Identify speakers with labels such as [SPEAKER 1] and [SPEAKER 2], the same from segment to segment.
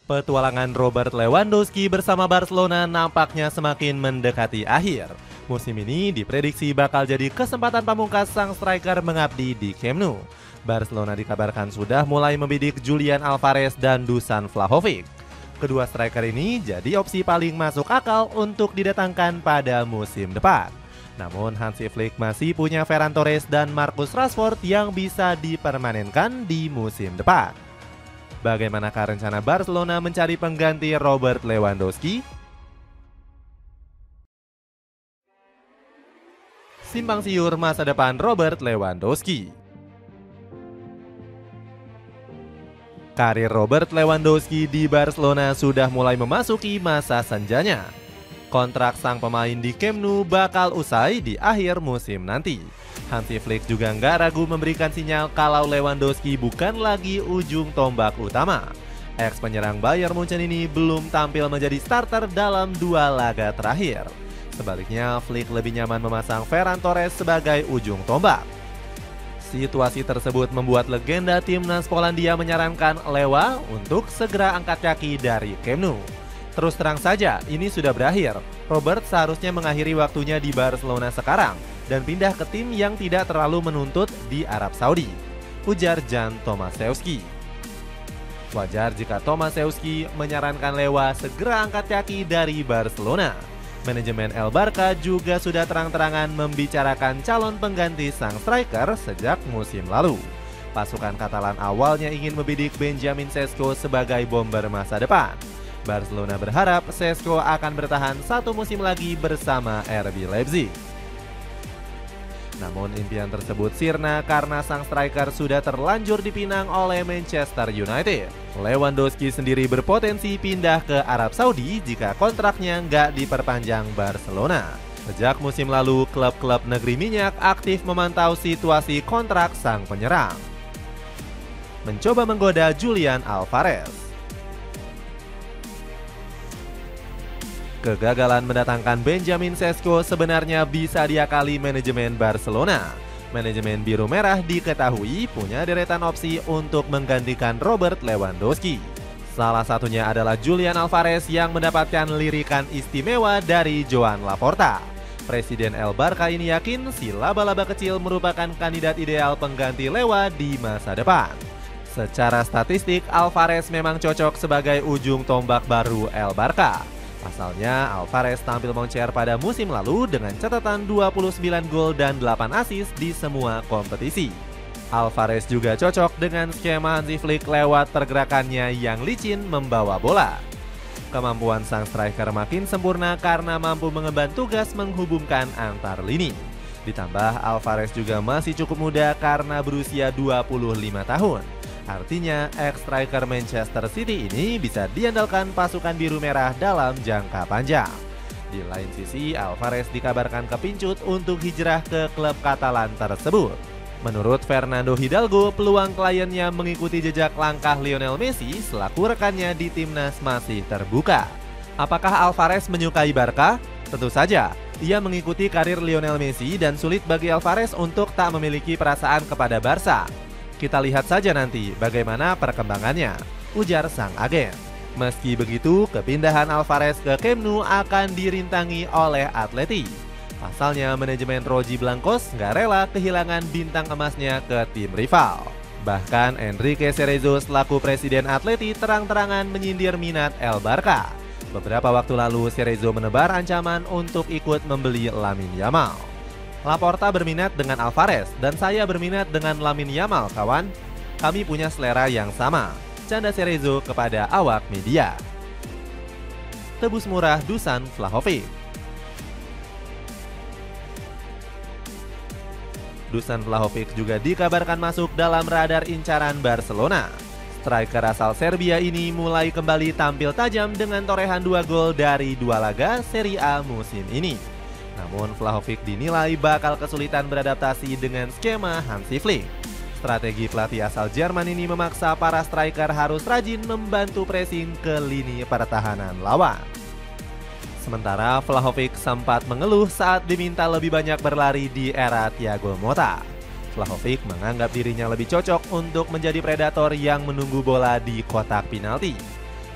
[SPEAKER 1] Petualangan Robert Lewandowski bersama Barcelona nampaknya semakin mendekati akhir. Musim ini diprediksi bakal jadi kesempatan pamungkas sang striker mengabdi di Camp Nou. Barcelona dikabarkan sudah mulai membidik Julian Alvarez dan Dusan Vlahovic. Kedua striker ini jadi opsi paling masuk akal untuk didatangkan pada musim depan. Namun Hansi Flick masih punya Ferran Torres dan Marcus Rashford yang bisa dipermanenkan di musim depan. Bagaimanakah rencana Barcelona mencari pengganti Robert Lewandowski? Simpang siur masa depan Robert Lewandowski. Karir Robert Lewandowski di Barcelona sudah mulai memasuki masa senjanya. Kontrak sang pemain di Camp Nou bakal usai di akhir musim nanti. Hansi Flick juga nggak ragu memberikan sinyal kalau Lewandowski bukan lagi ujung tombak utama. Ex penyerang Bayern Munchen ini belum tampil menjadi starter dalam 2 laga terakhir. Sebaliknya, Flick lebih nyaman memasang Ferran Torres sebagai ujung tombak. Situasi tersebut membuat legenda timnas Polandia menyarankan Lewa untuk segera angkat kaki dari Camp Nou. Terus terang saja, ini sudah berakhir. Robert seharusnya mengakhiri waktunya di Barcelona sekarang dan pindah ke tim yang tidak terlalu menuntut di Arab Saudi, ujar Jan Tomaszewski. Wajar jika Tomaszewski menyarankan Lewa segera angkat kaki dari Barcelona. Manajemen El Barca juga sudah terang-terangan membicarakan calon pengganti sang striker sejak musim lalu. Pasukan Katalan awalnya ingin membidik Benjamin Sesko sebagai bomber masa depan. Barcelona berharap Sesko akan bertahan 1 musim lagi bersama RB Leipzig. Namun impian tersebut sirna karena sang striker sudah terlanjur dipinang oleh Manchester United. Lewandowski sendiri berpotensi pindah ke Arab Saudi jika kontraknya nggak diperpanjang Barcelona. Sejak musim lalu, klub-klub negeri minyak aktif memantau situasi kontrak sang penyerang. Mencoba menggoda Julian Alvarez. Kegagalan mendatangkan Benjamin Sesko sebenarnya bisa diakali manajemen Barcelona. Manajemen biru merah diketahui punya deretan opsi untuk menggantikan Robert Lewandowski. Salah satunya adalah Julian Alvarez yang mendapatkan lirikan istimewa dari Joan Laporta. Presiden El Barca ini yakin si laba-laba kecil merupakan kandidat ideal pengganti Lewa di masa depan. Secara statistik, Alvarez memang cocok sebagai ujung tombak baru El Barca. Pasalnya, Alvarez tampil moncer pada musim lalu dengan catatan 29 gol dan 8 assist di semua kompetisi. Alvarez juga cocok dengan skema Hansi Flick lewat pergerakannya yang licin membawa bola. Kemampuan sang striker makin sempurna karena mampu mengemban tugas menghubungkan antar lini. Ditambah Alvarez juga masih cukup muda karena berusia 25 tahun. Artinya, ex-striker Manchester City ini bisa diandalkan pasukan biru merah dalam jangka panjang. Di lain sisi, Alvarez dikabarkan kepincut untuk hijrah ke klub Katalan tersebut. Menurut Fernando Hidalgo, peluang kliennya mengikuti jejak langkah Lionel Messi selaku rekannya di timnas masih terbuka. Apakah Alvarez menyukai Barca? Tentu saja, ia mengikuti karir Lionel Messi dan sulit bagi Alvarez untuk tak memiliki perasaan kepada Barca. Kita lihat saja nanti bagaimana perkembangannya, ujar sang agen. Meski begitu, kepindahan Alvarez ke Camp Nou akan dirintangi oleh Atleti. Pasalnya manajemen Roji Blancos nggak rela kehilangan bintang emasnya ke tim rival. Bahkan Enrique Cerezo selaku presiden Atleti terang-terangan menyindir minat El Barca. Beberapa waktu lalu Cerezo menebar ancaman untuk ikut membeli Lamine Yamal. Laporta berminat dengan Alvarez dan saya berminat dengan Lamine Yamal, kawan. Kami punya selera yang sama, canda Cerezo kepada awak media. Tebus murah Dusan Vlahovic. Dusan Vlahovic juga dikabarkan masuk dalam radar incaran Barcelona. Striker asal Serbia ini mulai kembali tampil tajam dengan torehan 2 gol dari 2 laga Serie A musim ini. Namun Vlahovic dinilai bakal kesulitan beradaptasi dengan skema Hansi Flick. Strategi pelatih asal Jerman ini memaksa para striker harus rajin membantu pressing ke lini pertahanan lawan. Sementara Vlahovic sempat mengeluh saat diminta lebih banyak berlari di era Thiago Motta. Vlahovic menganggap dirinya lebih cocok untuk menjadi predator yang menunggu bola di kotak penalti.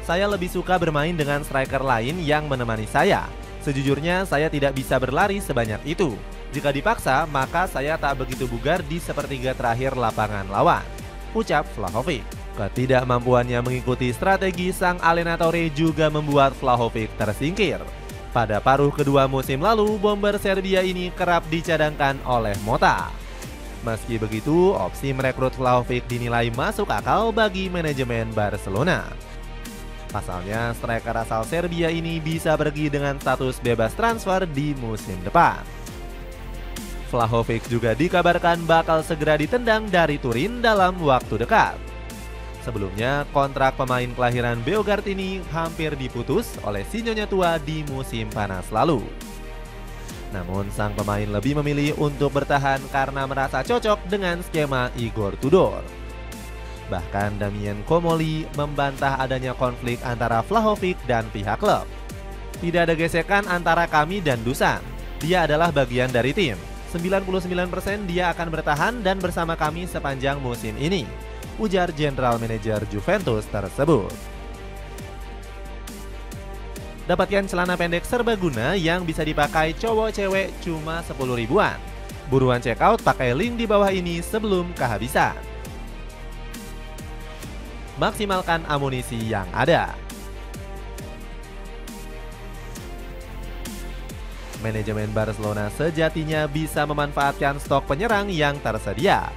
[SPEAKER 1] Saya lebih suka bermain dengan striker lain yang menemani saya. Sejujurnya saya tidak bisa berlari sebanyak itu. Jika dipaksa, maka saya tak begitu bugar di sepertiga terakhir lapangan lawan, ucap Vlahovic. Ketidakmampuannya mengikuti strategi sang Alenatore juga membuat Vlahovic tersingkir. Pada paruh kedua musim lalu, bomber Serbia ini kerap dicadangkan oleh Mota. Meski begitu, opsi merekrut Vlahovic dinilai masuk akal bagi manajemen Barcelona. Pasalnya, striker asal Serbia ini bisa pergi dengan status bebas transfer di musim depan. Vlahovic juga dikabarkan bakal segera ditendang dari Turin dalam waktu dekat. Sebelumnya, kontrak pemain kelahiran Beograd ini hampir diputus oleh si nyonya tua di musim panas lalu. Namun, sang pemain lebih memilih untuk bertahan karena merasa cocok dengan skema Igor Tudor. Bahkan Damian Comolli membantah adanya konflik antara Vlahovic dan pihak klub. Tidak ada gesekan antara kami dan Dusan. Dia adalah bagian dari tim. 99% dia akan bertahan dan bersama kami sepanjang musim ini, ujar General Manager Juventus tersebut. Dapatkan celana pendek serbaguna yang bisa dipakai cowok cewek cuma 10 ribuan. Buruan check out pakai link di bawah ini sebelum kehabisan. Maksimalkan amunisi yang ada. Manajemen Barcelona sejatinya bisa memanfaatkan stok penyerang yang tersedia.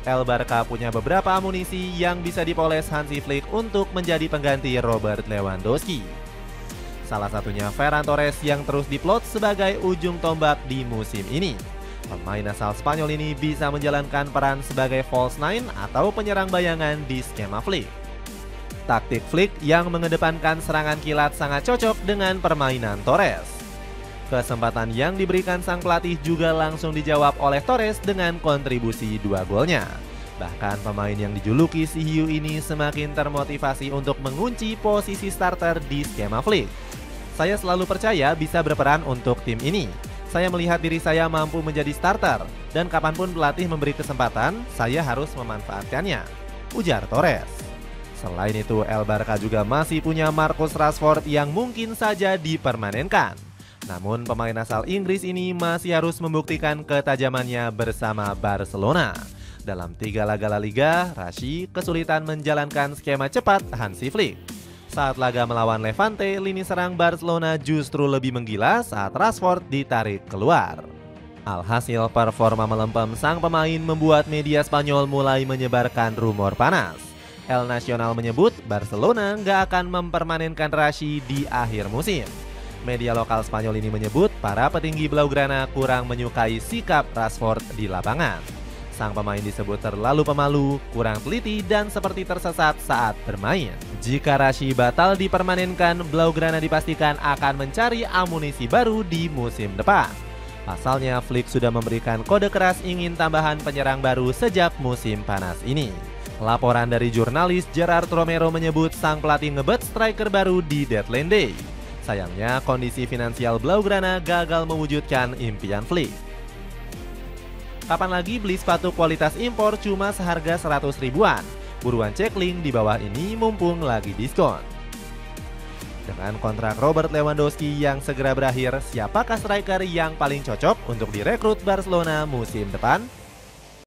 [SPEAKER 1] El Barca punya beberapa amunisi yang bisa dipoles Hansi Flick untuk menjadi pengganti Robert Lewandowski. Salah satunya Ferran Torres yang terus diplot sebagai ujung tombak di musim ini. Pemain asal Spanyol ini bisa menjalankan peran sebagai false nine atau penyerang bayangan di skema Flick. Taktik Flick yang mengedepankan serangan kilat sangat cocok dengan permainan Torres. Kesempatan yang diberikan sang pelatih juga langsung dijawab oleh Torres dengan kontribusi 2 golnya. Bahkan pemain yang dijuluki si hiu ini semakin termotivasi untuk mengunci posisi starter di skema Flick. Saya selalu percaya bisa berperan untuk tim ini. Saya melihat diri saya mampu menjadi starter, dan kapanpun pelatih memberi kesempatan, saya harus memanfaatkannya, ujar Torres. Selain itu, El Barca juga masih punya Marcus Rashford yang mungkin saja dipermanenkan. Namun pemain asal Inggris ini masih harus membuktikan ketajamannya bersama Barcelona. Dalam 3 laga La Liga, Rashid kesulitan menjalankan skema cepat Hansi Flick. Saat laga melawan Levante, lini serang Barcelona justru lebih menggila saat Rashford ditarik keluar. Alhasil performa melempem sang pemain membuat media Spanyol mulai menyebarkan rumor panas. El Nacional menyebut Barcelona nggak akan mempermanenkan Rashid di akhir musim. Media lokal Spanyol ini menyebut para petinggi Blaugrana kurang menyukai sikap Rashford di lapangan. Sang pemain disebut terlalu pemalu, kurang teliti, dan seperti tersesat saat bermain. Jika Rashid batal dipermanenkan, Blaugrana dipastikan akan mencari amunisi baru di musim depan. Pasalnya, Flick sudah memberikan kode keras ingin tambahan penyerang baru sejak musim panas ini. Laporan dari jurnalis Gerard Romero menyebut sang pelatih ngebet striker baru di deadline day. Sayangnya, kondisi finansial Blaugrana gagal mewujudkan impian Flick. Kapan lagi beli sepatu kualitas impor cuma seharga 100 ribuan? Buruan cek link di bawah ini mumpung lagi diskon. Dengan kontrak Robert Lewandowski yang segera berakhir, siapakah striker yang paling cocok untuk direkrut Barcelona musim depan?